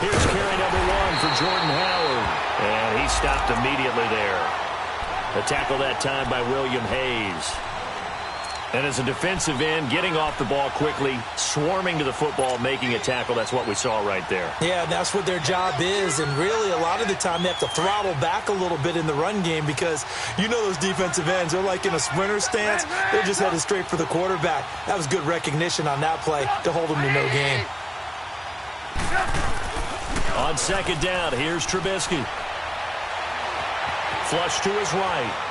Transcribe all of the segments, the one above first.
Here's carry number 1 for Jordan Howard. And he stopped immediately there. A tackle that time by William Hayes. And as a defensive end, getting off the ball quickly, swarming to the football, making a tackle, that's what we saw right there. Yeah, and that's what their job is. And really, a lot of the time, they have to throttle back a little bit in the run game because you know those defensive ends, they're like in a sprinter stance. They're just headed straight for the quarterback. That was good recognition on that play to hold them to no gain. On second down, here's Trubisky. Flush to his right.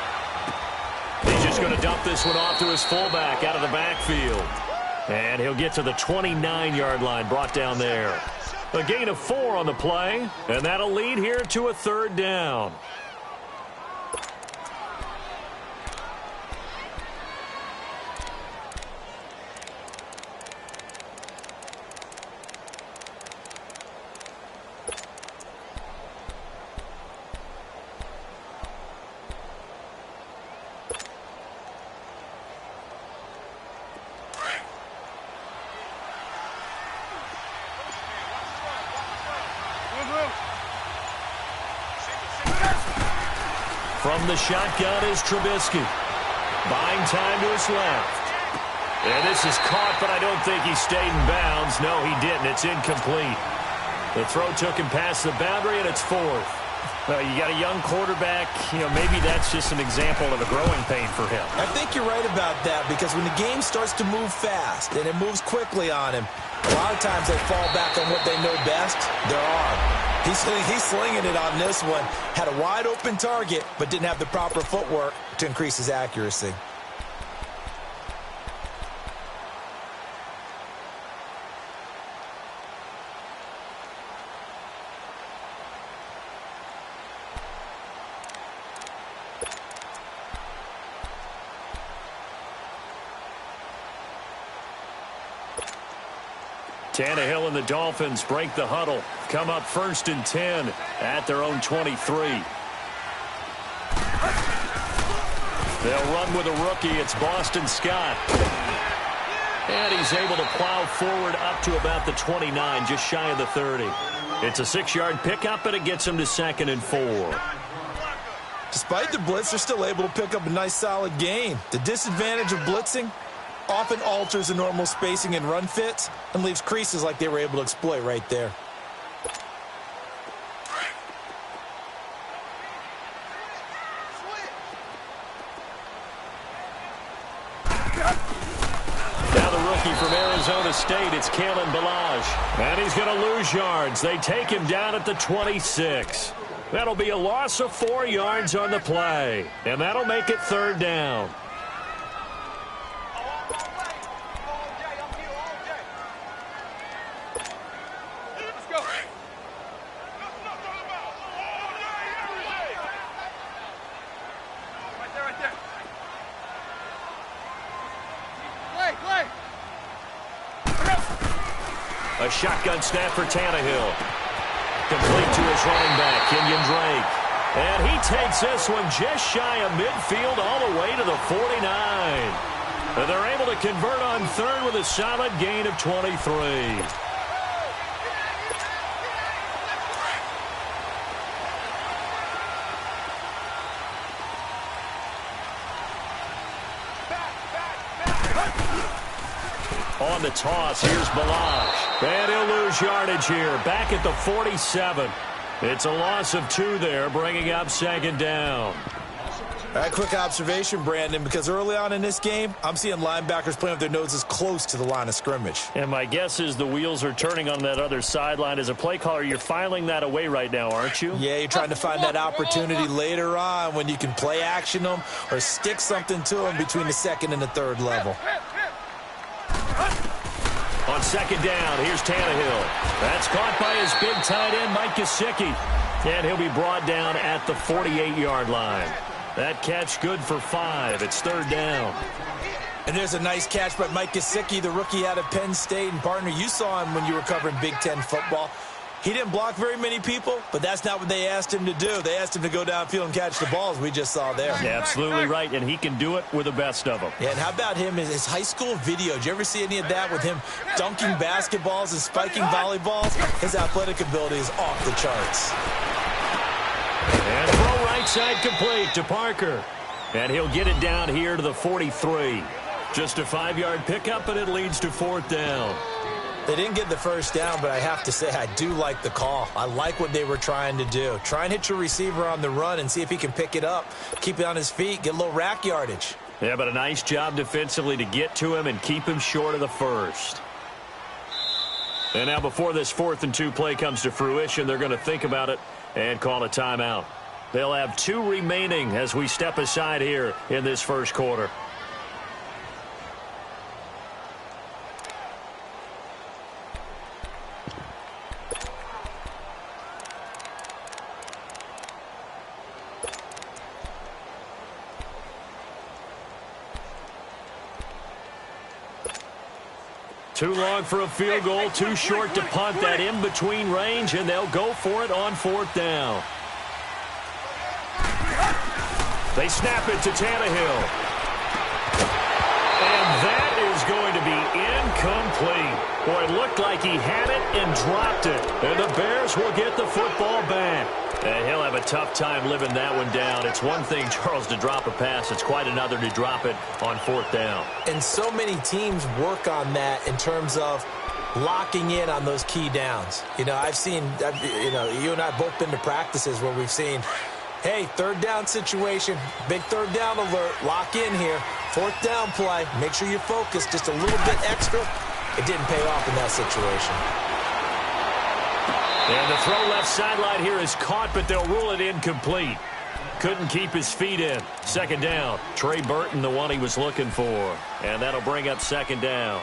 He's just going to dump this one off to his fullback out of the backfield. And he'll get to the 29-yard line, brought down there. A gain of 4 on the play, and that'll lead here to a third down. From the shotgun is Trubisky. Buying time to his left. And this is caught, but I don't think he stayed in bounds. No, he didn't. It's incomplete. The throw took him past the boundary, and it's 4th. You got a young quarterback. Maybe that's just an example of a growing pain for him. I think you're right about that because when the game starts to move fast and it moves quickly on him, a lot of times they fall back on what they know best, their arm. He's slinging it on this one. Had a wide open target, but didn't have the proper footwork to increase his accuracy. Tannehill and the Dolphins break the huddle. Come up 1st and 10 at their own 23. They'll run with a rookie. It's Boston Scott. And he's able to plow forward up to about the 29, just shy of the 30. It's a 6-yard pickup, and it gets him to 2nd and 4. Despite the blitz, they're still able to pick up a nice, solid gain. The disadvantage of blitzing often alters the normal spacing and run fits and leaves creases like they were able to exploit right there. Now the rookie from Arizona State, it's Kalen Ballage. And he's going to lose yards. They take him down at the 26. That'll be a loss of 4 yards on the play. And that'll make it 3rd down. A shotgun snap for Tannehill. Complete to his running back, Kenyon Drake. And he takes this one just shy of midfield all the way to the 49. And they're able to convert on 3rd with a solid gain of 23. On the toss, here's Ballage. And he'll lose yardage here, back at the 47. It's a loss of 2 there, bringing up 2nd down. All right, quick observation, Brandon, because early on in this game, I'm seeing linebackers playing with their noses close to the line of scrimmage. And my guess is the wheels are turning on that other sideline. As a play caller, you're filing that away right now, aren't you? Yeah, you're trying to find that opportunity later on when you can play action them or stick something to them between the 2nd and the 3rd level. On 2nd down, here's Tannehill. That's caught by his big tight end, Mike Gesicki. And he'll be brought down at the 48-yard line. That catch good for 5. It's 3rd down. And there's a nice catch by Mike Gesicki, the rookie out of Penn State. And, partner, you saw him when you were covering Big Ten football. He didn't block very many people, but that's not what they asked him to do. They asked him to go downfield and catch the balls we just saw there. Yeah, absolutely right, and he can do it with the best of them. Yeah, and how about him, his high school video? Did you ever see any of that with him dunking basketballs and spiking volleyballs? His athletic ability is off the charts. And throw right side complete to Parker. And he'll get it down here to the 43. Just a 5-yard pickup, and it leads to 4th down. They didn't get the first down, but I have to say I do like the call. I like what they were trying to do. Try and hit your receiver on the run and see if he can pick it up, keep it on his feet, get a little rack yardage. Yeah, but a nice job defensively to get to him and keep him short of the first. And now before this 4th and 2 play comes to fruition, they're going to think about it and call a timeout. They'll have 2 remaining as we step aside here in this first quarter. Too long for a field goal, too short to punt that in-between range, and they'll go for it on 4th down. They snap it to Tannehill. And that is going to be incomplete. Boy, it looked like he had it and dropped it. And the Bears will get the football back. And he'll have a tough time living that one down. It's one thing, Charles, to drop a pass. It's quite another to drop it on 4th down. And so many teams work on that in terms of locking in on those key downs. You know, you and I both been to practices where we've seen, hey, 3rd down situation, big 3rd down alert, lock in here. 4th down play, make sure you focus just a little bit extra. It didn't pay off in that situation. And the throw left sideline here is caught, but they'll rule it incomplete. Couldn't keep his feet in. 2nd down. Trey Burton, the one he was looking for. And that'll bring up 2nd down.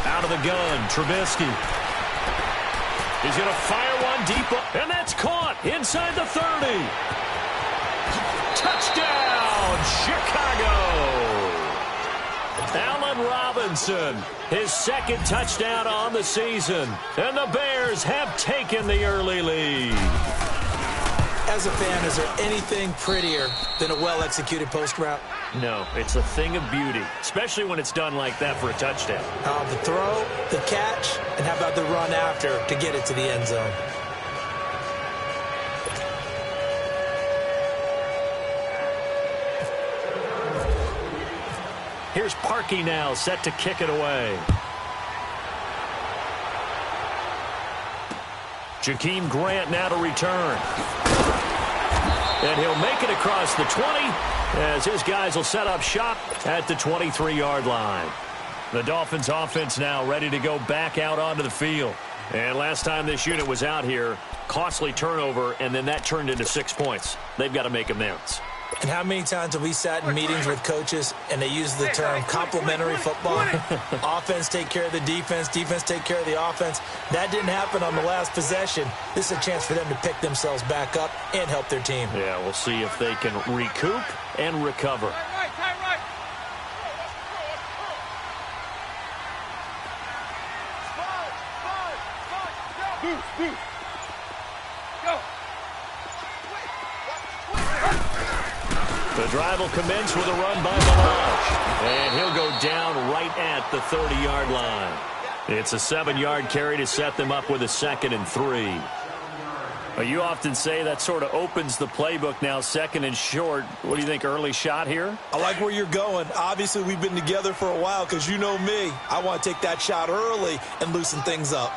Out of the gun, Trubisky. He's going to fire one deep, and that's caught inside the 30. Touchdown, Chicago. Allen Robinson, his 2nd touchdown on the season. And the Bears have taken the early lead. As a fan, is there anything prettier than a well-executed post route? No, it's a thing of beauty, especially when it's done like that for a touchdown. The throw, the catch, and how about the run after to get it to the end zone? Here's Parkey now, set to kick it away. Jakeem Grant now to return. And he'll make it across the 20 as his guys will set up shop at the 23-yard line. The Dolphins offense now ready to go back out onto the field. And last time this unit was out here, costly turnover, and then that turned into 6 points. They've got to make amends. And how many times have we sat in meetings with coaches and they use the term complementary football? Offense take care of the defense, defense take care of the offense. That didn't happen on the last possession. This is a chance for them to pick themselves back up and help their team. Yeah, we'll see if they can recoup and recover. The drive will commence with a run by Melange. And he'll go down right at the 30-yard line. It's a 7-yard carry to set them up with a 2nd and 3. You often say that sort of opens the playbook now, 2nd and short. What do you think, early shot here? I like where you're going. Obviously, we've been together for a while because you know me. I want to take that shot early and loosen things up.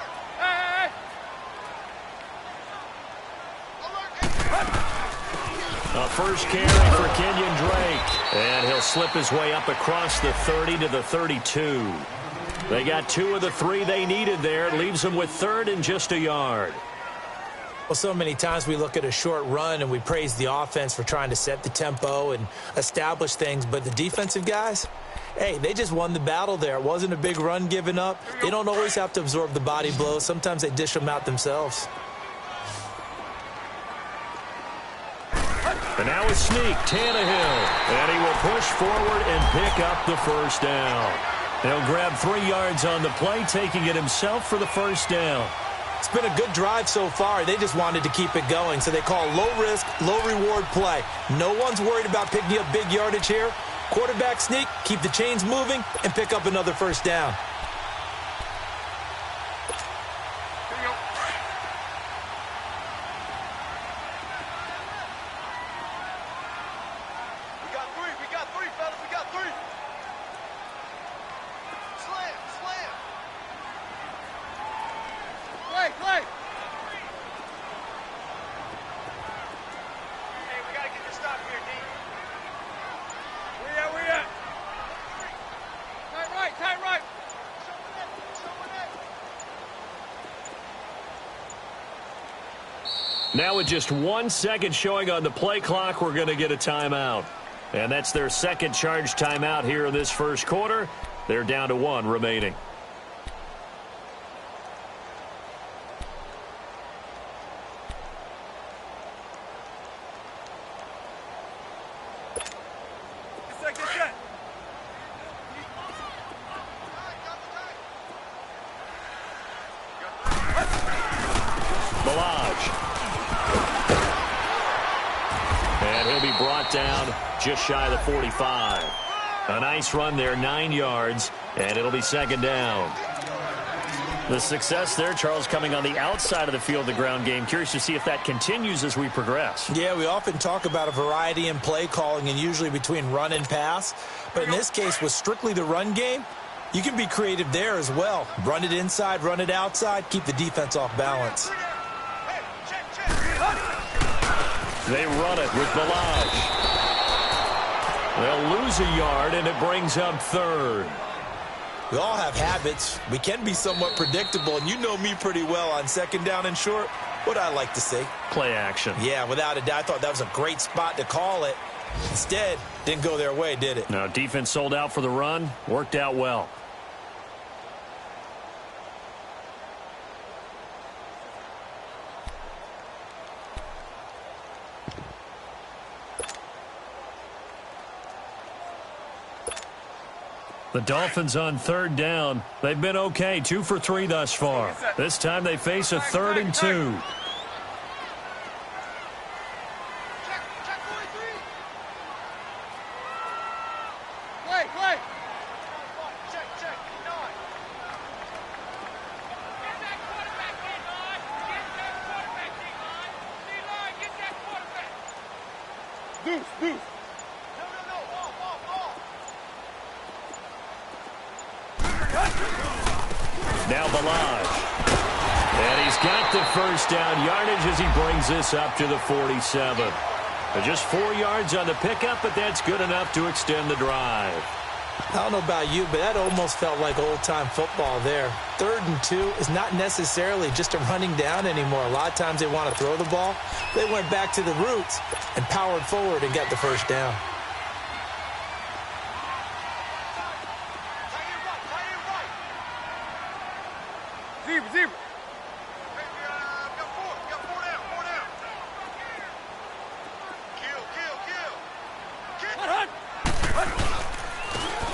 A first carry for Kenyon Drake. And he'll slip his way up across the 30 to the 32. They got 2 of the 3 they needed there. It leaves them with 3rd and just a yard. Well, so many times we look at a short run and we praise the offense for trying to set the tempo and establish things. But the defensive guys, Hey, they just won the battle there. It wasn't a big run given up. They don't always have to absorb the body blows. Sometimes they dish them out themselves. And now a sneak, Tannehill. And he will push forward and pick up the first down. He'll grab 3 yards on the play, taking it himself for the first down. It's been a good drive so far. They just wanted to keep it going, so they call low-risk, low-reward play. No one's worried about picking up big yardage here. Quarterback sneak, keep the chains moving, and pick up another first down. We got three, fellas. We got three. Slam. Play. Hey, we got to get this stop here, D. Where you at? Tight right. Now with just 1 second showing on the play clock, we're going to get a timeout. And that's their second charge timeout here in this first quarter. They're down to 1 remaining. Down just shy of the 45. A nice run there, 9 yards, and it'll be second down. The success there, Charles, coming on the outside of the field, the ground game. Curious to see if that continues as we progress. Yeah, we often talk about a variety in play calling and usually between run and pass. But in this case, with strictly the run game, you can be creative there as well. Run it inside, run it outside, keep the defense off balance. They run it with Balaj. They'll lose a yard, and it brings up third. We all have habits. We can be somewhat predictable, and you know me pretty well on second down and short. What I like to say? Play action. Yeah, without a doubt. I thought that was a great spot to call it. Instead, didn't go their way, did it? No, defense sold out for the run. Worked out well. The Dolphins on third down. They've been okay, 2 for 3 thus far. This time they face a 3rd and 2. Play. Deuce. Now Balaj. And he's got the first down yardage as he brings this up to the 47. Just 4 yards on the pickup, but that's good enough to extend the drive. I don't know about you, but that almost felt like old-time football there. 3rd and 2 is not necessarily just a running down anymore. A lot of times they want to throw the ball. They went back to the roots and powered forward and got the first down. Zebra. Got four down. Kill.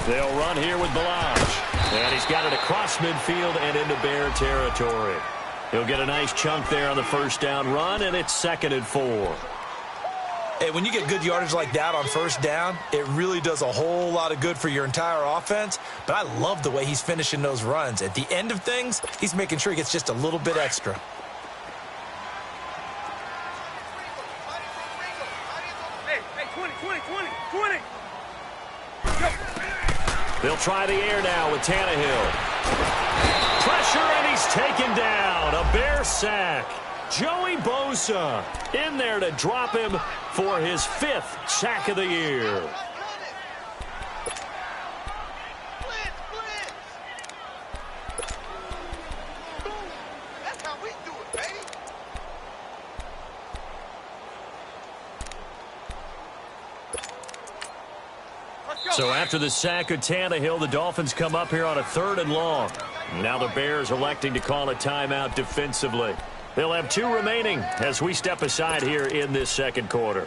They'll run here with Balaj. And he's got it across midfield and into Bear territory. He'll get a nice chunk there on the first down run, and it's 2nd and 4. Hey, when you get good yardage like that on first down, it really does a whole lot of good for your entire offense. But I love the way he's finishing those runs. At the end of things, he's making sure he gets just a little bit extra. Hey, 20. They'll try the air now with Tannehill. Pressure, and he's taken down. A Bear sack. Joey Bosa in there to drop him for his 5th sack of the year. That's how we do it, baby. So after the sack of Tannehill, the Dolphins come up here on a 3rd and long. Now the Bears electing to call a timeout defensively. They'll have 2 remaining as we step aside here in this 2nd quarter.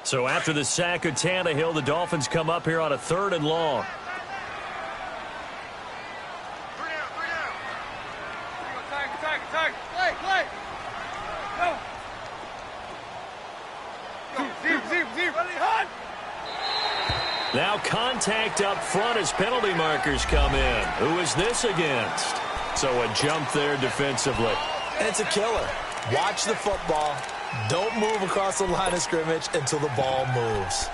So after the sack of Tannehill, the Dolphins come up here on a 3rd and long. Now contact up front as penalty markers come in. Who is this against? So a jump there defensively. And it's a killer. Watch the football. Don't move across the line of scrimmage until the ball moves.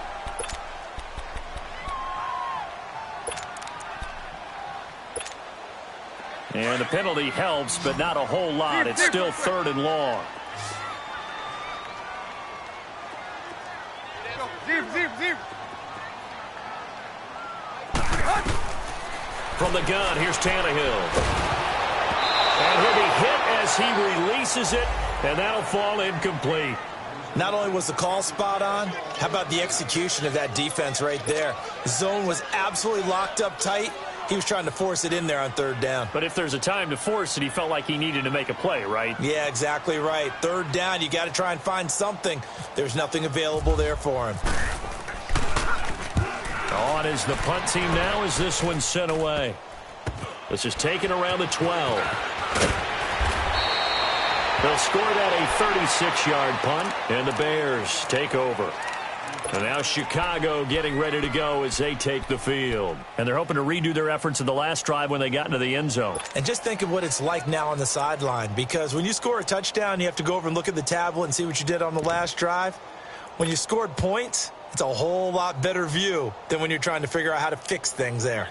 And the penalty helps, but not a whole lot. It's still 3rd and long. From the gun, here's Tannehill. And he'll be hit as he releases it, and that'll fall incomplete. Not only was the call spot on, how about the execution of that defense right there? The zone was absolutely locked up tight. He was trying to force it in there on 3rd down. But if there's a time to force it, he felt like he needed to make a play, right? Yeah, exactly right. 3rd down, you got to try and find something. There's nothing available there for him. On is the punt team now as this one's sent away. This is taken around the 12. They'll score that a 36-yard punt, and the Bears take over. And now Chicago getting ready to go as they take the field. And they're hoping to redo their efforts in the last drive when they got into the end zone. And just think of what it's like now on the sideline, because when you score a touchdown, you have to go over and look at the tablet and see what you did on the last drive. When you scored points, it's a whole lot better view than when you're trying to figure out how to fix things there.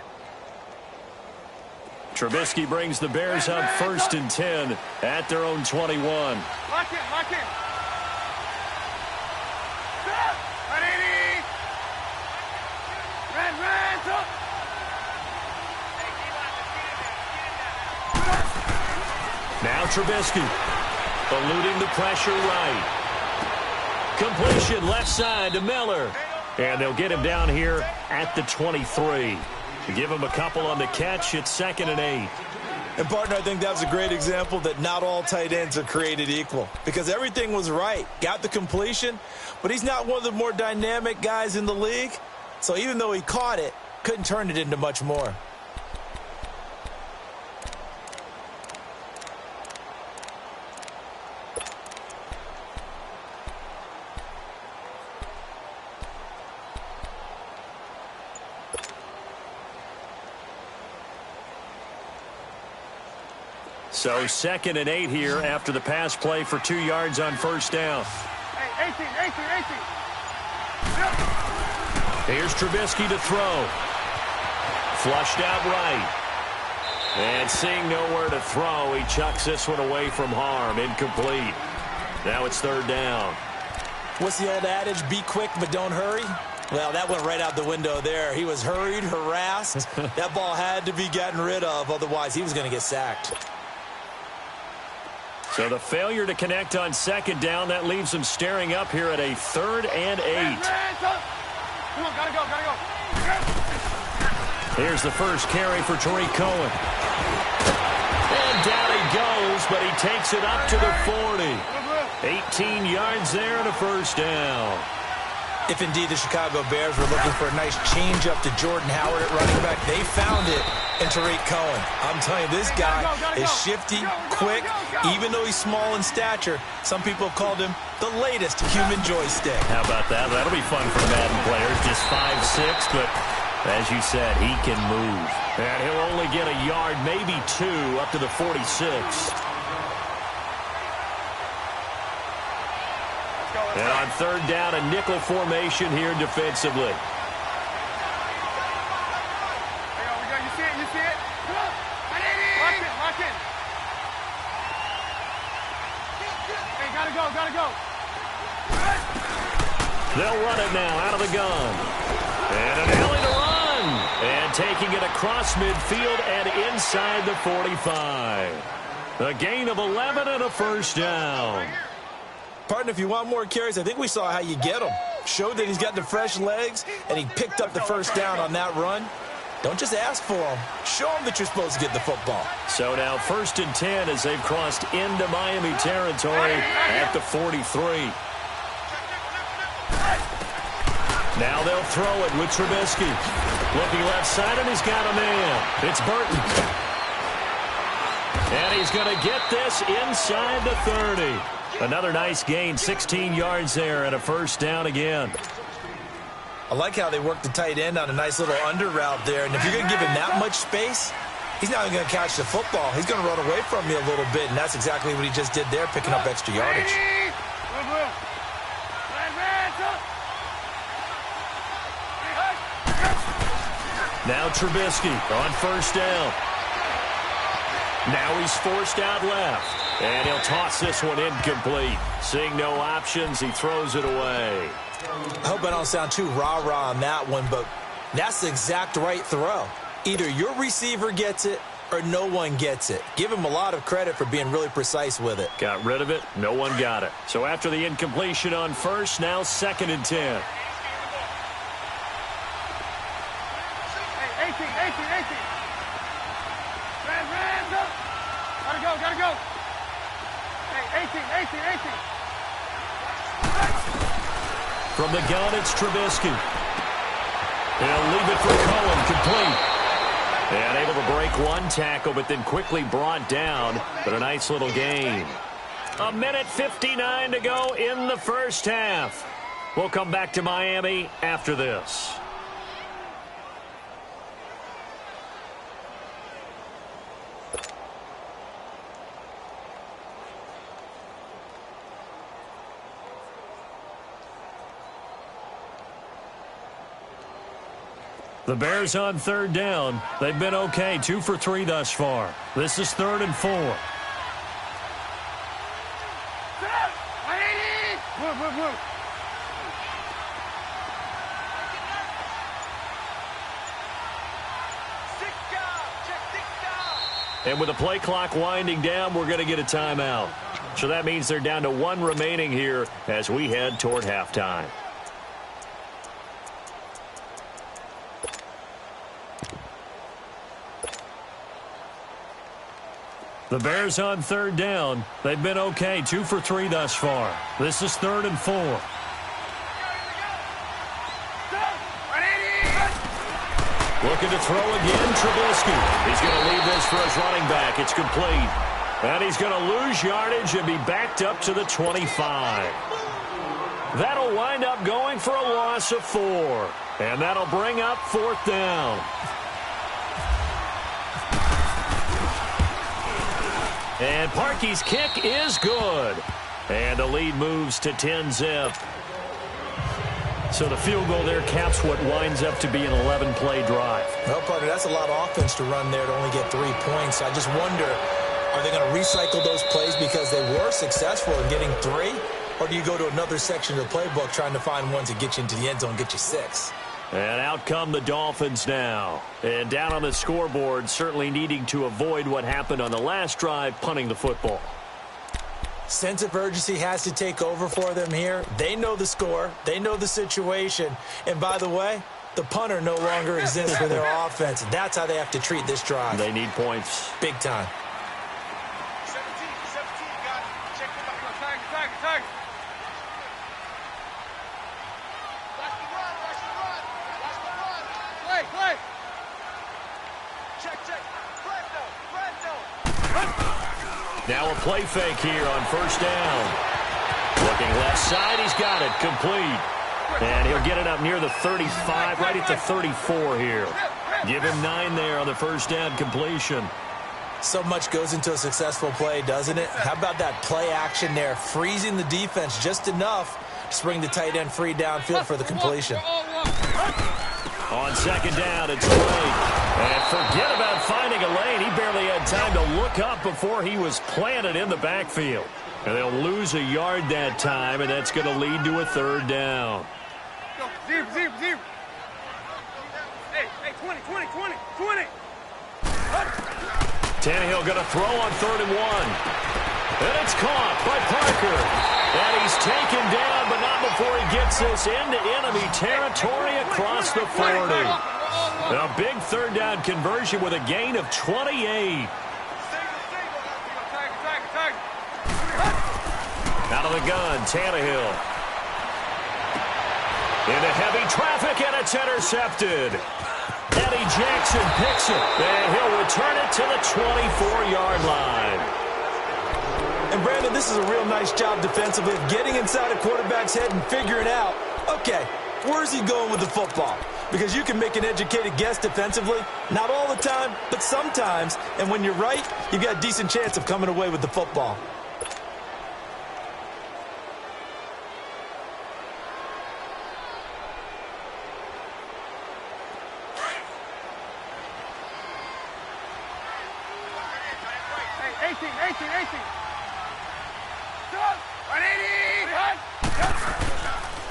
Trubisky brings the Bears up 1st and 10 at their own 21. Lock in, lock in. Now Trubisky eluding the pressure right. Completion left side to Miller. And they'll get him down here at the 23. Give him a couple on the catch. It's 2nd and 8. And, partner, I think that was a great example that not all tight ends are created equal, because everything was right. Got the completion, but he's not one of the more dynamic guys in the league. So even though he caught it, couldn't turn it into much more. So 2nd and 8 here after the pass play for 2 yards on 1st down. Hey, 18. Here's Trubisky to throw. Flushed out right. And seeing nowhere to throw, he chucks this one away from harm. Incomplete. Now it's 3rd down. What's the old adage? Be quick, but don't hurry. Well, that went right out the window there. He was hurried, harassed. That ball had to be gotten rid of, otherwise he was going to get sacked. So the failure to connect on 2nd down, that leaves them staring up here at a 3rd and 8. Come on, gotta go. Here's the first carry for Tariq Cohen. And down he goes, but he takes it up to the 40. 18 yards there and a 1st down. If indeed the Chicago Bears were looking for a nice change-up to Jordan Howard at running back, they found it in Tariq Cohen. I'm telling you, this guy is shifty, quick, even though he's small in stature. Some people have called him the latest human joystick. How about that? That'll be fun for Madden players. Just 5'6", but as you said, he can move. And he'll only get a yard, maybe 2, up to the 46. And on 3rd down, a nickel formation here defensively. You see it? Come on. Lock in. Hey, gotta go. They'll run it now out of the gun. And an alley to run. And taking it across midfield and inside the 45. A gain of 11 and a 1st down. Partner, if you want more carries, I think we saw how you get them. showed that he's got the fresh legs, and he picked up the first down on that run. Don't just ask for him. Show him that you're supposed to get the football. So now 1st and 10 as they've crossed into Miami territory at the 43. Now they'll throw it with Trubisky. Looking left side, and he's got a man. It's Burton. And he's going to get this inside the 30. Another nice gain, 16 yards there, and a first down again. I like how they work the tight end on a nice little under route there. And if you're going to give him that much space, he's not going to catch the football. He's going to run away from you a little bit, and that's exactly what he just did there, picking up extra yardage. Now Trubisky on first down. Now he's forced out left. And he'll toss this one incomplete. Seeing no options, he throws it away. I hope I don't sound too rah-rah on that one, but that's the exact right throw. Either your receiver gets it or no one gets it. Give him a lot of credit for being really precise with it. Got rid of it. No one got it. So after the incompletion on first, now 2nd and 10. 18. Rams up. Gotta go. Hey, 18. From the gun, it's Trubisky. He'll leave it for Cohen, complete. And able to break one tackle, but then quickly brought down. But a nice little gain. 1:59 to go in the first half. We'll come back to Miami after this. The Bears on 3rd down. They've been okay, 2 for 3 thus far. This is 3rd and 4. And with the play clock winding down, we're going to get a timeout. So that means they're down to 1 remaining here as we head toward halftime. The Bears on 3rd down. They've been okay, 2 for 3 thus far. This is 3rd and 4. Looking to throw again, Trubisky. He's going to leave this for his running back. It's complete. And he's going to lose yardage and be backed up to the 25. That'll wind up going for a loss of 4. And that'll bring up 4th down. And Parkey's kick is good. And the lead moves to 10-zip. So the field goal there caps what winds up to be an 11-play drive. Well, partner, that's a lot of offense to run there to only get 3 points. I just wonder, are they going to recycle those plays because they were successful in getting 3? Or do you go to another section of the playbook trying to find ones that get you into the end zone and get you 6? And out come the Dolphins now. And down on the scoreboard, certainly needing to avoid what happened on the last drive, punting the football. Sense of urgency has to take over for them here. They know the score. They know the situation. And by the way, the punter no longer exists for their offense. That's how they have to treat this drive. They need points. Big time. 17, got it. Check him out. Tiger. Watch the run. Play. Check. Brando. Now a play fake here on first down. Looking left side, he's got it, complete. And he'll get it up near the 35, right at the 34 here. Give him 9 there on the first down completion. So much goes into a successful play, doesn't it? How about that play action there, freezing the defense just enough to bring the tight end free downfield for the completion. On second down, it's Lane. And forget about finding a lane. He barely had time to look up before he was planted in the backfield. And they'll lose a yard that time, and that's going to lead to a 3rd down. Zero. Hey, 20. Tannehill going to throw on 3rd and 1. And it's caught by Parker. And he's taken down, but not before he gets this into enemy territory across the 40. A big third down conversion with a gain of 28. Out of the gun, Tannehill. Into heavy traffic, and it's intercepted. Eddie Jackson picks it, and he'll return it to the 24-yard line. And, Brandon, this is a real nice job defensively of getting inside a quarterback's head and figuring out, okay, where's he going with the football? Because you can make an educated guess defensively, not all the time, but sometimes. And when you're right, you've got a decent chance of coming away with the football.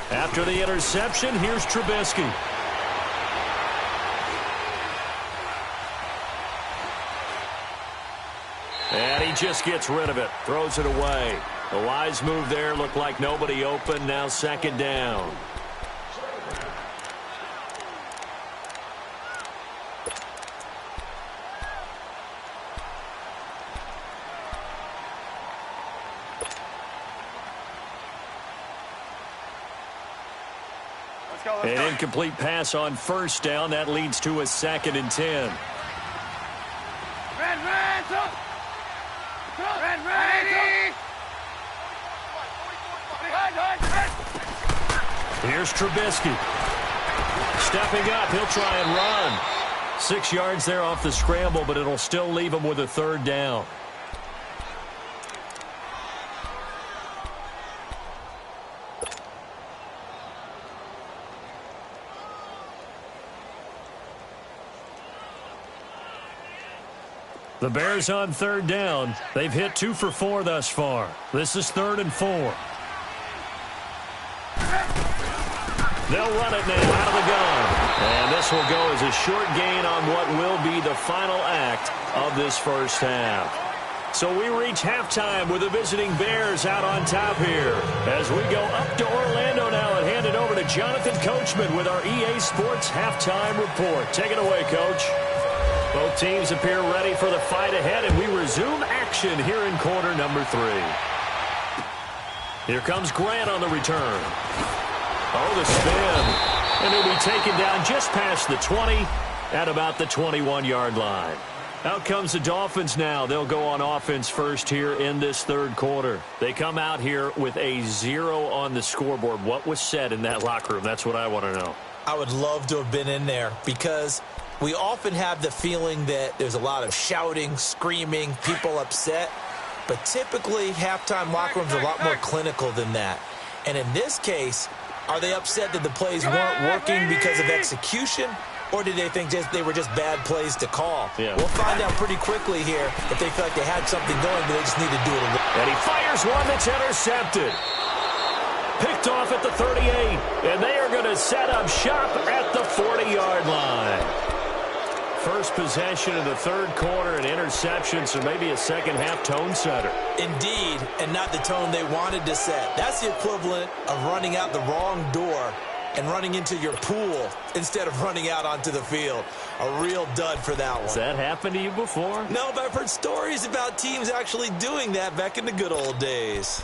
After the interception, here's Trubisky. And he just gets rid of it, throws it away. A wise move there, looked like nobody open, now second down. An incomplete pass on first down. That leads to a 2nd and 10. Here's Trubisky. Stepping up, he'll try and run. 6 yards there off the scramble, but it'll still leave him with a third down. The Bears on third down. They've hit 2 for 4 thus far. This is 3rd and 4. They'll run it now out of the gun. And this will go as a short gain on what will be the final act of this first half. So we reach halftime with the visiting Bears out on top here. As we go up to Orlando now and hand it over to Jonathan Coachman with our EA Sports Halftime Report. Take it away, Coach. Both teams appear ready for the fight ahead, and we resume action here in quarter number 3. Here comes Grant on the return. Oh, the spin. And he'll be taken down just past the 20 at about the 21-yard line. Out comes the Dolphins now. They'll go on offense first here in this third quarter. They come out here with a 0 on the scoreboard. What was said in that locker room? That's what I want to know. I would love to have been in there because we often have the feeling that there's a lot of shouting, screaming, people upset. But typically, halftime locker rooms are a lot more clinical than that. And in this case, are they upset that the plays weren't working because of execution? Or did they think they were just bad plays to call? Yeah. We'll find out pretty quickly here if they feel like they had something going, but they just need to do it a little. And he fires one that's intercepted. Picked off at the 38. And they are going to set up shop at the 40-yard line. First possession of the third quarter, an interception, so maybe a second-half tone setter. Indeed, and not the tone they wanted to set. That's the equivalent of running out the wrong door and running into your pool instead of running out onto the field. A real dud for that one. Has that happened to you before? No, but I've heard stories about teams actually doing that back in the good old days.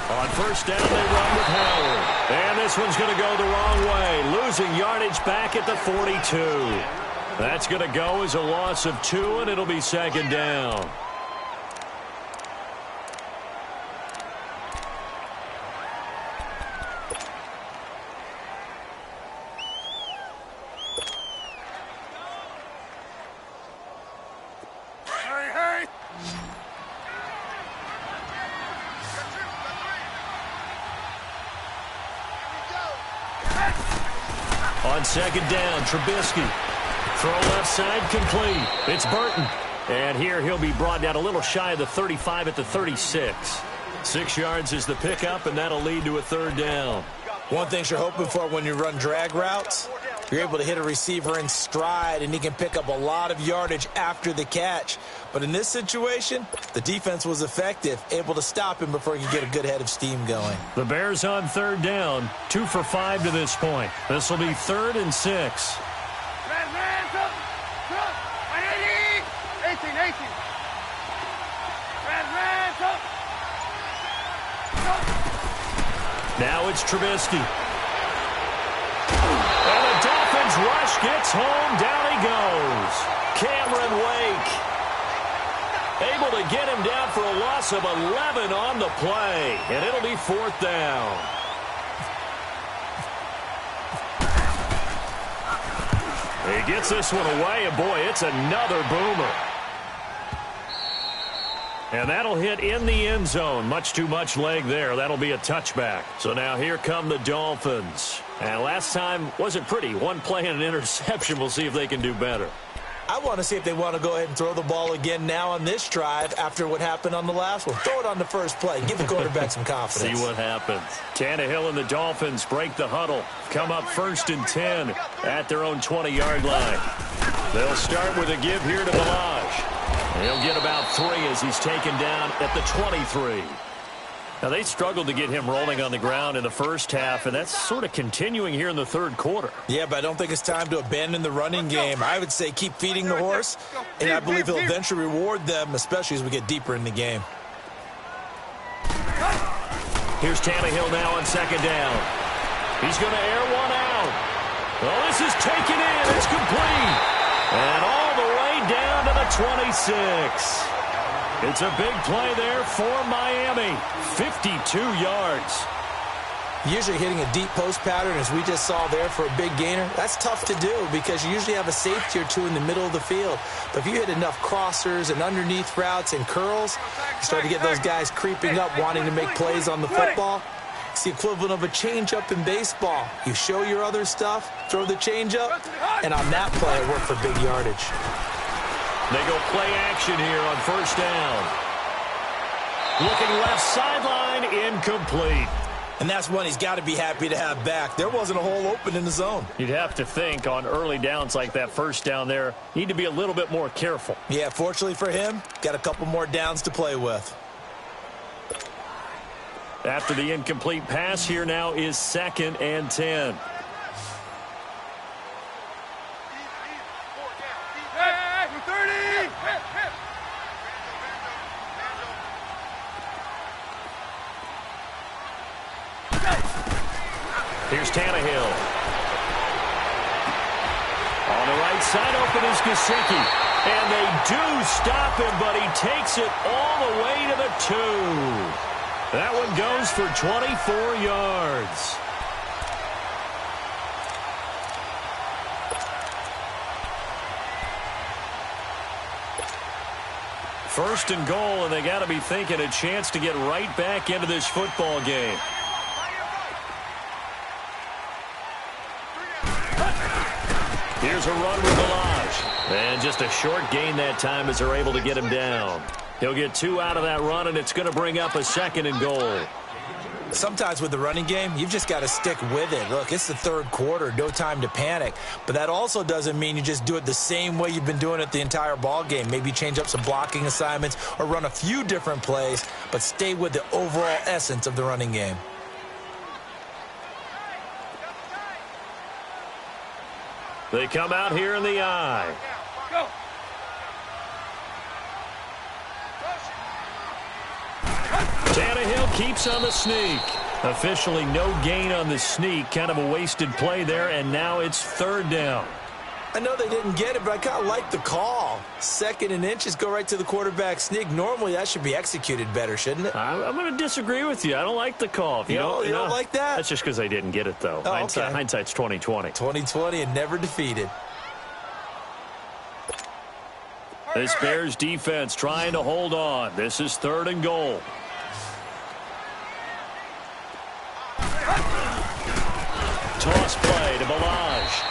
On first down, they run with Howard. And this one's going to go the wrong way, losing yardage back at the 42. That's going to go as a loss of 2, and it'll be second down. On second down, Trubisky. Throw left side complete. It's Burton. And here he'll be brought down a little shy of the 35 at the 36. 6 yards is the pickup, and that'll lead to a third down. One thing you're hoping for when you run drag routes, you're able to hit a receiver in stride, and he can pick up a lot of yardage after the catch. But in this situation, the defense was effective, able to stop him before he could get a good head of steam going. The Bears on third down, 2 for 5 to this point. This will be 3rd and 6. Now it's Trubisky. And the Dolphins rush gets home. Down he goes. Cameron Wake able to get him down for a loss of 11 on the play. And it'll be 4th down. He gets this one away, and boy, it's another boomer. And that'll hit in the end zone. Much too much leg there. That'll be a touchback. So now here come the Dolphins. And last time wasn't pretty. One play and an interception. We'll see if they can do better. I want to see if they want to go ahead and throw the ball again now on this drive after what happened on the last one. Throw it on the first play. Give the quarterback some confidence. See what happens. Tannehill and the Dolphins break the huddle. Come up 1st and 10 at their own 20-yard line. They'll start with a give here to Balaj. He'll get about 3 as he's taken down at the 23. Now, they struggled to get him rolling on the ground in the first half, and that's sort of continuing here in the third quarter. Yeah, but I don't think it's time to abandon the running game. I would say keep feeding the horse, and I believe he'll eventually reward them, especially as we get deeper in the game. Here's Tannehill now on 2nd down. He's going to air one out. Well, this is taken in. It's complete. And all the way down to the 26. It's a big play there for Miami. 52 yards. Usually hitting a deep post pattern, as we just saw there, for a big gainer, that's tough to do because you usually have a safety or two in the middle of the field. But if you hit enough crossers and underneath routes and curls, you start to get those guys creeping up, wanting to make plays on the football. It's the equivalent of a changeup in baseball. You show your other stuff, throw the changeup, and on that play, it worked for big yardage. They go play action here on 1st down. Looking left sideline, incomplete. And that's one he's got to be happy to have back. There wasn't a hole open in the zone. You'd have to think on early downs like that 1st down there, need to be a little bit more careful. Yeah, fortunately for him, got a couple more downs to play with. After the incomplete pass, here now is 2nd and 10. Here's Tannehill. On the right side, open is Gesicki. And they do stop him, but he takes it all the way to the 2. That one goes for 24 yards. First and goal, and they got to be thinking a chance to get right back into this football game. Here's a run with Balaj. And just a short gain that time as they're able to get him down. He'll get 2 out of that run, and it's going to bring up a 2nd and goal. Sometimes with the running game, you've just got to stick with it. Look, it's the third quarter, no time to panic. But that also doesn't mean you just do it the same way you've been doing it the entire ball game. Maybe change up some blocking assignments or run a few different plays, but stay with the overall essence of the running game. They come out here in the eye. Go. Tannehill keeps on the sneak. Officially no gain on the sneak. Kind of a wasted play there, and now it's 3rd down. I know they didn't get it, but I kind of like the call. 2nd and inches, go right to the quarterback sneak. Normally, that should be executed better, shouldn't it? I'm going to disagree with you. I don't like the call. You don't like that? That's just because they didn't get it, though. Oh, okay. Hindsight's 20/20. 20/20 and never defeated. This Bears defense trying to hold on. This is 3rd and goal. Toss play to Balaj.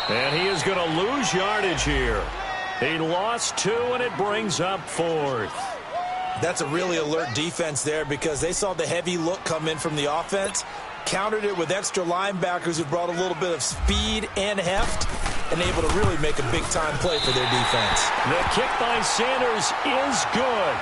And he is going to lose yardage here. He lost 2, and it brings up 4th. That's a really alert defense there because they saw the heavy look come in from the offense, countered it with extra linebackers who brought a little bit of speed and heft, and able to really make a big-time play for their defense. The kick by Sanders is good,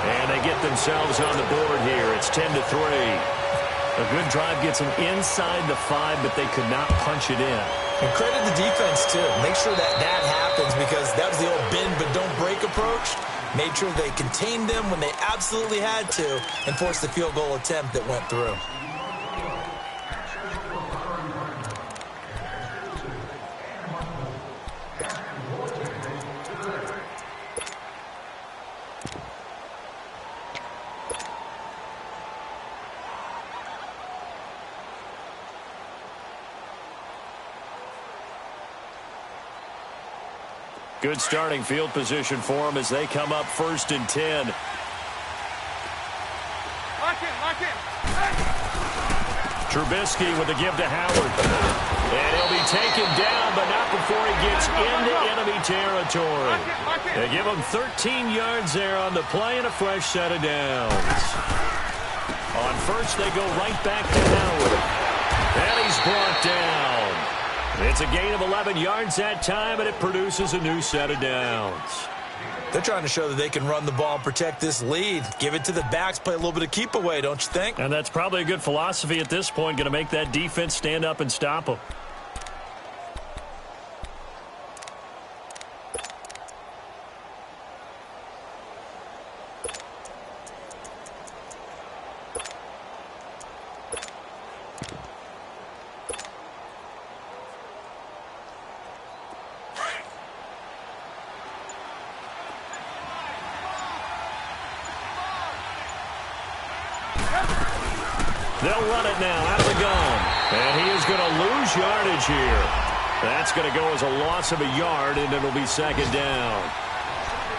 and they get themselves on the board here. It's 10-3. A good drive gets them inside the 5, but they could not punch it in. And credit the defense, too. Make sure that happens because that was the old bend but don't break approach. Made sure they contained them when they absolutely had to and forced the field goal attempt that went through. Good starting field position for them as they come up 1st and 10. Lock in, lock in. Trubisky with a give to Howard. And he'll be taken down, but not before he gets into enemy territory. They give him 13 yards there on the play and a fresh set of downs. On 1st, they go right back to Howard. And he's brought down. It's a gain of 11 yards that time, and it produces a new set of downs. They're trying to show that they can run the ball and protect this lead. Give it to the backs, play a little bit of keep away, don't you think? And that's probably a good philosophy at this point, going to make that defense stand up and stop them. They'll run it now out of the gun. And he is going to lose yardage here. That's going to go as a loss of a yard, and it'll be 2nd down.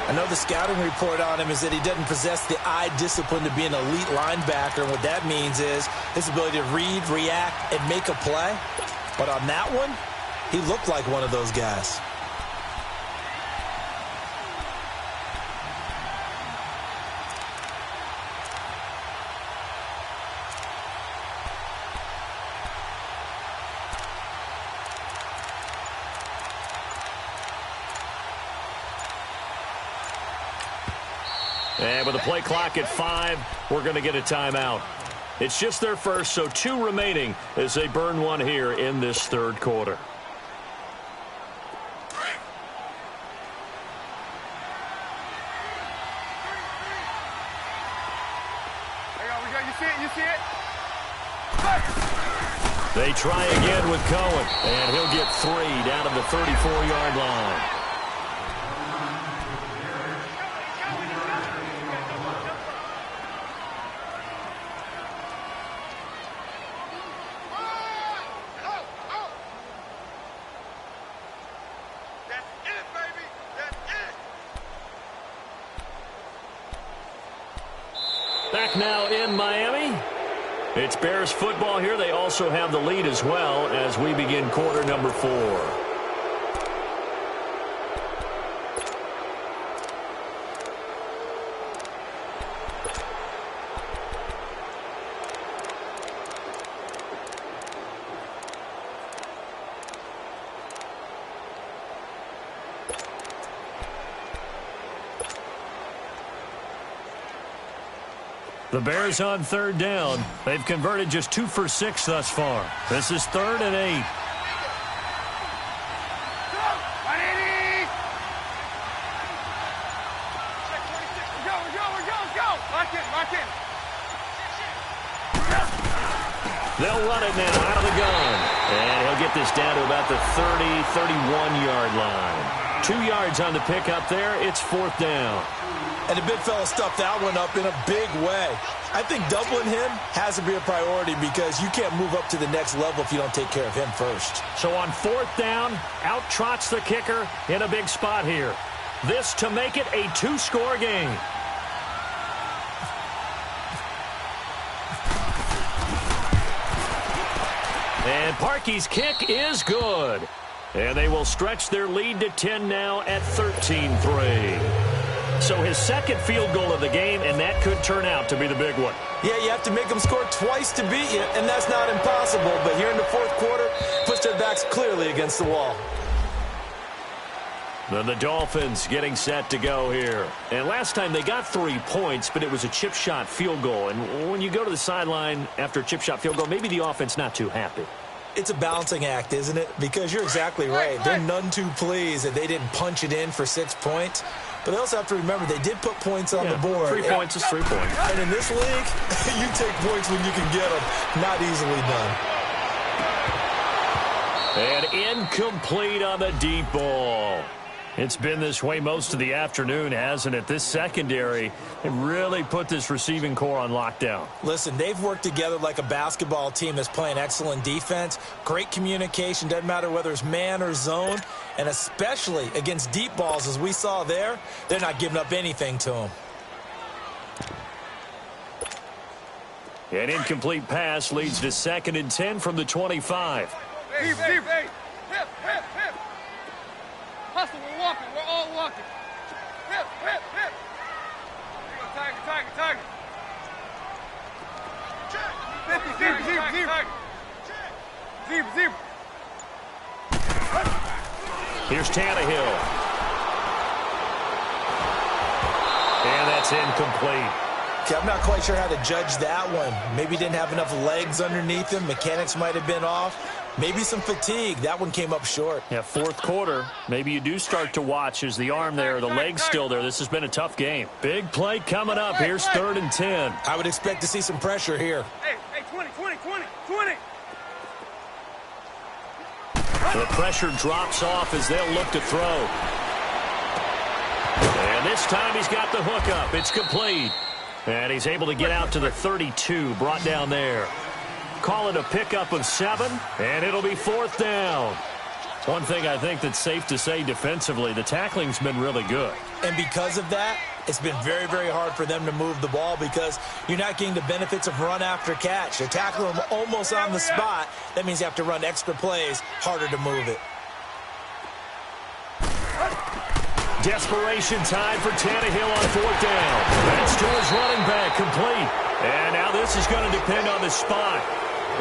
I know the scouting report on him is that he doesn't possess the eye discipline to be an elite linebacker. And what that means is his ability to read, react, and make a play. But on that one, he looked like one of those guys. And with the play clock at 5, we're going to get a timeout. It's just their first, so 2 remaining as they burn one here in this 3rd quarter. You see it? You see it? They try again with Cohen, and he'll get 3 down to the 34-yard line. Back now in Miami. It's Bears football here. They also have the lead as well as we begin quarter number 4. The Bears on 3rd down. They've converted just 2 for 6 thus far. This is 3rd and 8. They'll run it now out of the gun. And he'll get this down to about the 30, 31-yard line. 2 yards on the pickup there. It's 4th down. And the big fella stuffed that one up in a big way. I think doubling him has to be a priority because you can't move up to the next level if you don't take care of him first. So on 4th down, out trots the kicker in a big spot here. This to make it a 2-score game. And Parkey's kick is good. And they will stretch their lead to 10 now at 13-3. So his second field goal of the game, and that could turn out to be the big one. Yeah, you have to make them score twice to beat you, and that's not impossible. But here in the fourth quarter, push their backs clearly against the wall. Then the Dolphins getting set to go here. And last time they got 3 points, but it was a chip shot field goal. And when you go to the sideline after a chip shot field goal, maybe the offense not too happy. It's a balancing act, isn't it? Because you're exactly right. They're none too pleased that they didn't punch it in for 6 points. But they also have to remember they did put points on the board. 3 points is 3 points. And in this league, you take points when you can get them. Not easily done. And incomplete on the deep ball. It's been this way most of the afternoon, hasn't it? This secondary, they really put this receiving core on lockdown. Listen, they've worked together like a basketball team that's playing excellent defense. Great communication, doesn't matter whether it's man or zone. And especially against deep balls, as we saw there, they're not giving up anything to them. An incomplete pass leads to 2nd and 10 from the 25. Hey. Hip. Hustle, we're walking. We're all walking. Hip. Here you go, Tiger. 50, zebra. Here's Tannehill. And that's incomplete. Okay, I'm not quite sure how to judge that one. Maybe didn't have enough legs underneath him. Mechanics might have been off. Maybe some fatigue. That one came up short. Yeah, fourth quarter. Maybe you do start to watch as the arm there, the leg's still there. This has been a tough game. Big play coming up. Here's 3rd and 10. I would expect to see some pressure here. Hey, 20. The pressure drops off as they'll look to throw. And this time he's got the hook up. It's complete. And he's able to get out to the 32, brought down there. Call it a pickup of 7, and it'll be 4th down. One thing I think that's safe to say defensively, the tackling's been really good. And because of that, it's been very, very hard for them to move the ball because you're not getting the benefits of run after catch. They're tackling them almost on the spot. That means you have to run extra plays, harder to move it. Desperation time for Tannehill on 4th down. That's to his running back, complete. And now this is going to depend on the spot.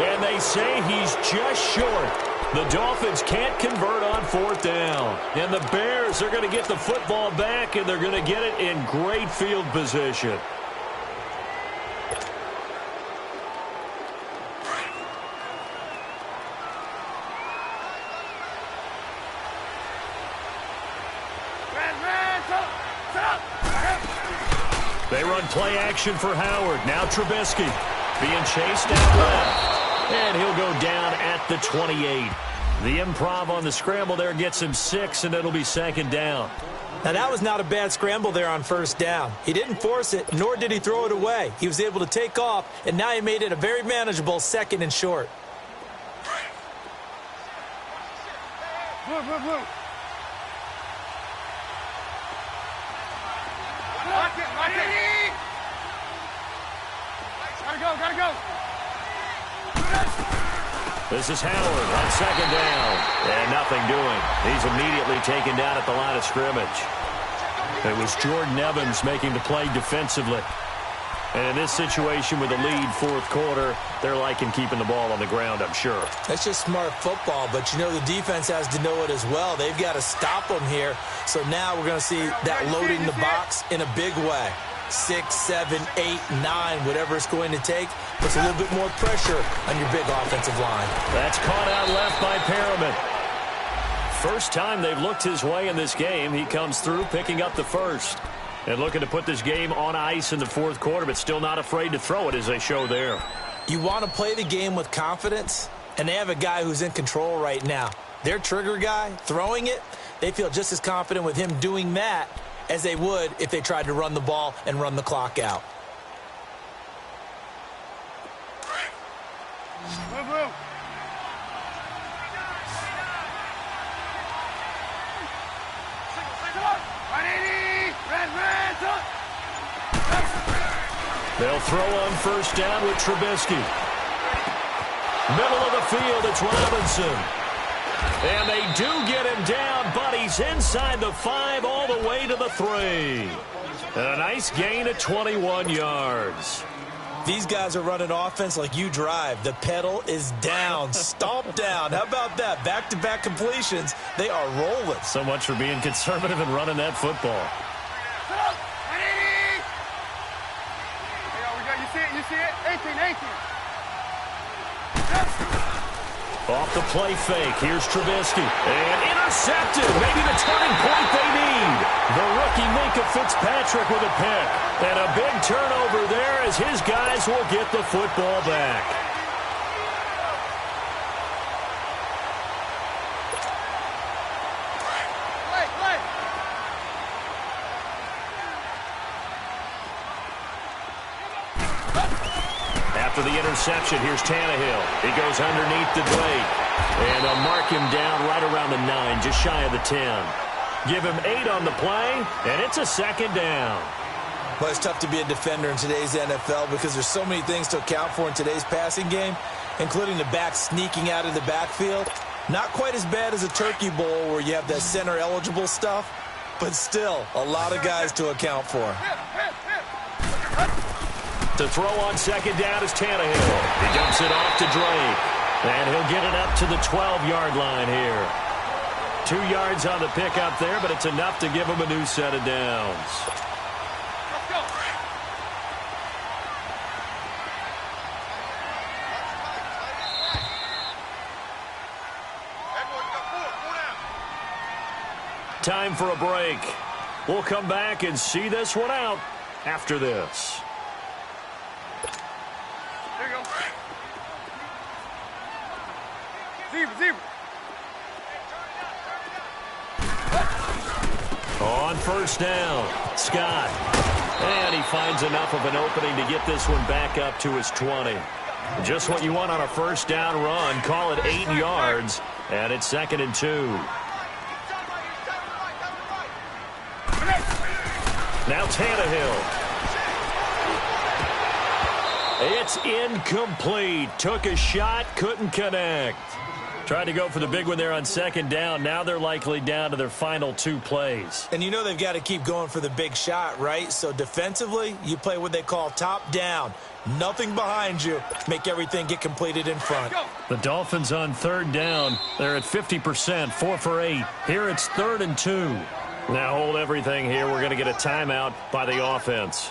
And they say he's just short. The Dolphins can't convert on 4th down. And the Bears are going to get the football back, and they're going to get it in great field position. They run play action for Howard. Now Trubisky being chased out left. And he'll go down at the 28. The improv on the scramble there gets him 6, and it'll be 2nd down. Now, that was not a bad scramble there on 1st down. He didn't force it, nor did he throw it away. He was able to take off, and now he made it a very manageable 2nd and short. Blue. Lock it. Gotta go. This is Howard on 2nd down. And nothing doing. He's immediately taken down at the line of scrimmage. It was Jordan Evans making the play defensively. And in this situation with the lead 4th quarter, they're liking keeping the ball on the ground, I'm sure. That's just smart football, but you know the defense has to know it as well. They've got to stop them here. So now we're going to see that loading the box in a big way. 6, 7, 8, 9, whatever it's going to take, puts a little bit more pressure on your big offensive line. That's caught out left by Perriman. First time they've looked his way in this game. He comes through picking up the first. And looking to put this game on ice in the 4th quarter, but still not afraid to throw it as they show there. You want to play the game with confidence, and they have a guy who's in control right now. Their trigger guy, throwing it, they feel just as confident with him doing that as they would if they tried to run the ball and run the clock out. Blue. They'll throw on 1st down with Trubisky. Middle of the field, it's Robinson. And they do get him down, but he's inside the 5 all the way to the 3. And a nice gain of 21 yards. These guys are running offense like you drive. The pedal is down, stomp down. How about that? Back-to-back completions. They are rolling. So much for being conservative and running that football. You see it? 18. Off the play fake. Here's Trubisky. And intercepted. Maybe the turning point they need. The rookie Minka Fitzpatrick with a pick. And a big turnover there as his guys will get the football back. After the interception, here's Tannehill. He goes underneath the Drake. And they'll mark him down right around the 9, just shy of the 10. Give him 8 on the play, and it's a second down. Well, it's tough to be a defender in today's NFL because there's so many things to account for in today's passing game, including the back sneaking out of the backfield. Not quite as bad as a turkey bowl where you have that center-eligible stuff, but still a lot of guys to account for. To throw on second down is Tannehill. He dumps it off to Drake. And he'll get it up to the 12-yard line here. 2 yards on the pickup there, but it's enough to give him a new set of downs. Let's go. Time for a break. We'll come back and see this one out after this. There you go. Zebra. On first down, Scott. And he finds enough of an opening to get this one back up to his 20. Just what you want on a first down run. Call it 8 yards, and it's 2nd and 2. Now Tannehill. It's incomplete. Took a shot, couldn't connect. Tried to go for the big one there on second down. Now they're likely down to their final 2 plays. And you know they've got to keep going for the big shot, right? So defensively, you play what they call top down. Nothing behind you. Make everything get completed in front. The Dolphins on third down. They're at 50%, 4 for 8. Here it's 3rd and 2. Now hold everything here. We're going to get a timeout by the offense,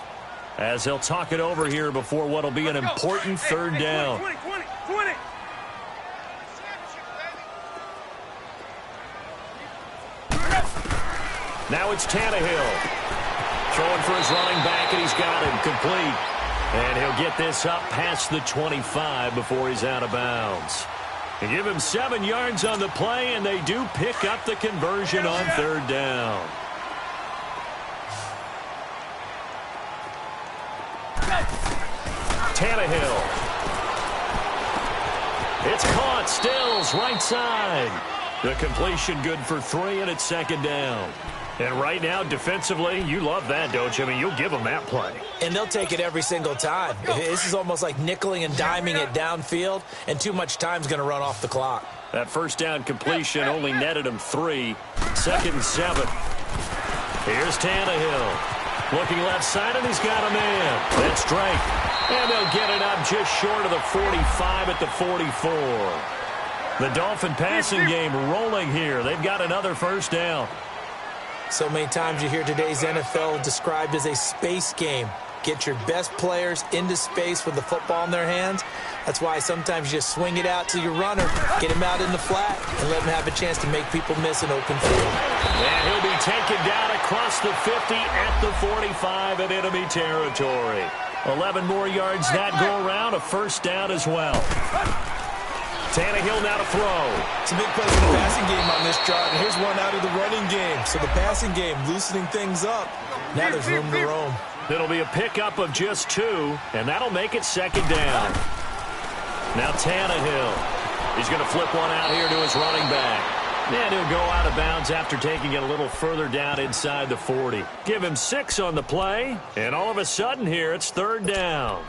as they'll talk it over here before what will be an important third down. 20. Now it's Tannehill. Throwing for his running back, and he's got him complete. And he'll get this up past the 25 before he's out of bounds. They give him 7 yards on the play, and they do pick up the conversion on third down. Tannehill. It's caught. Stills right side. The completion good for 3, and it's 2nd down. And right now, defensively, you love that, don't you? I mean, you'll give them that play. And they'll take it every single time. This is almost like nickeling and diming it downfield, and too much time's going to run off the clock. That first down completion only netted him 3. 2nd and 7. Here's Tannehill. Looking left side, and he's got a man. That's Drake. And they'll get it up just short of the 45 at the 44. The Dolphin passing game rolling here. They've got another first down. So many times you hear today's NFL described as a space game. Get your best players into space with the football in their hands. That's why sometimes you just swing it out to your runner, get him out in the flat, and let him have a chance to make people miss an open field. And he'll be taken down across the 50 at the 45 in enemy territory. 11 more yards that go around, a first down as well. Tannehill now to throw. It's a big play for the passing game on this chart, and here's one out of the running game. So the passing game loosening things up. Now there's room to roam. It'll be a pickup of just 2, and that'll make it 2nd down. Now Tannehill. He's going to flip one out here to his running back. And he'll go out of bounds after taking it a little further down inside the 40. Give him 6 on the play, and all of a sudden here it's 3rd down.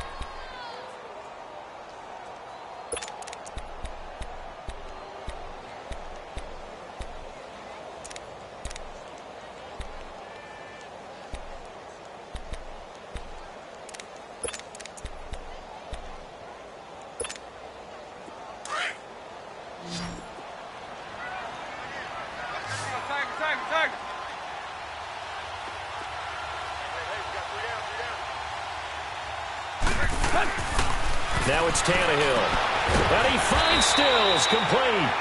Now it's Tannehill. And he finds Stills, complete.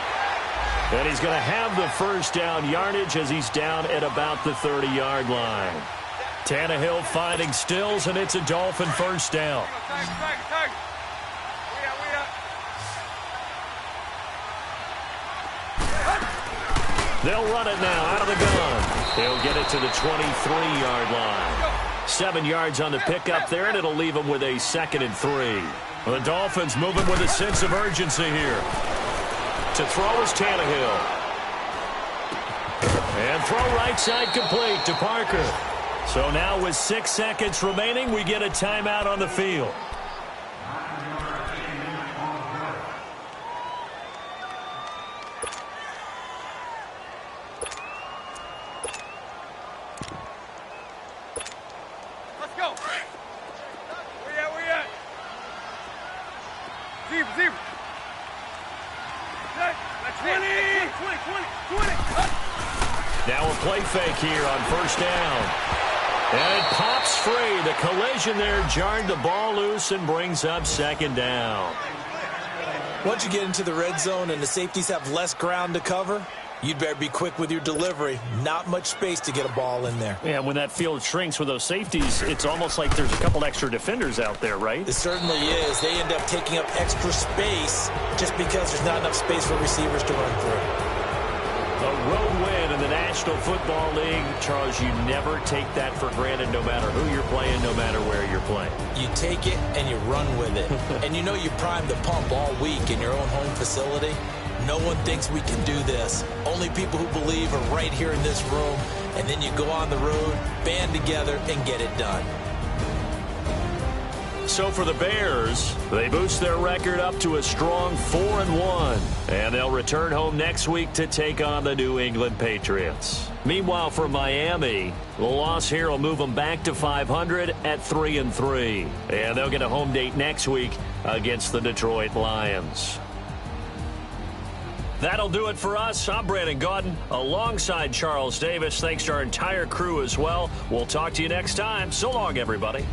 And he's going to have the first down yardage as he's down at about the 30-yard line. Tannehill finding Stills, and it's a Dolphin first down. They'll run it now out of the gun. He'll get it to the 23-yard line. 7 yards on the pickup there, and it'll leave him with a 2nd and 3. The Dolphins moving with a sense of urgency here. To throw is Tannehill. And throw right side complete to Parker. So now with 6 seconds remaining, we get a timeout on the field. Let's go. Where you at? Zebra. 20. Now a play fake here on first down. And it pops free. The collision there jarred the ball loose and brings up 2nd down. Once you get into the red zone and the safeties have less ground to cover, you'd better be quick with your delivery. Not much space to get a ball in there. Yeah, when that field shrinks with those safeties, it's almost like there's a couple extra defenders out there, right? It certainly is. They end up taking up extra space just because there's not enough space for receivers to run through. A road win in the National Football League. Charles, you never take that for granted no matter who you're playing, no matter where you're playing. You take it and you run with it. And you know you primed the pump all week in your own home facility. No one thinks we can do this. Only people who believe are right here in this room. And then you go on the road, band together, and get it done. So for the Bears, they boost their record up to a strong 4-1. And they'll return home next week to take on the New England Patriots. Meanwhile, for Miami, the loss here will move them back to 500 at 3-3. And they'll get a home date next week against the Detroit Lions. That'll do it for us. I'm Brandon Gaudin alongside Charles Davis. Thanks to our entire crew as well. We'll talk to you next time. So long, everybody.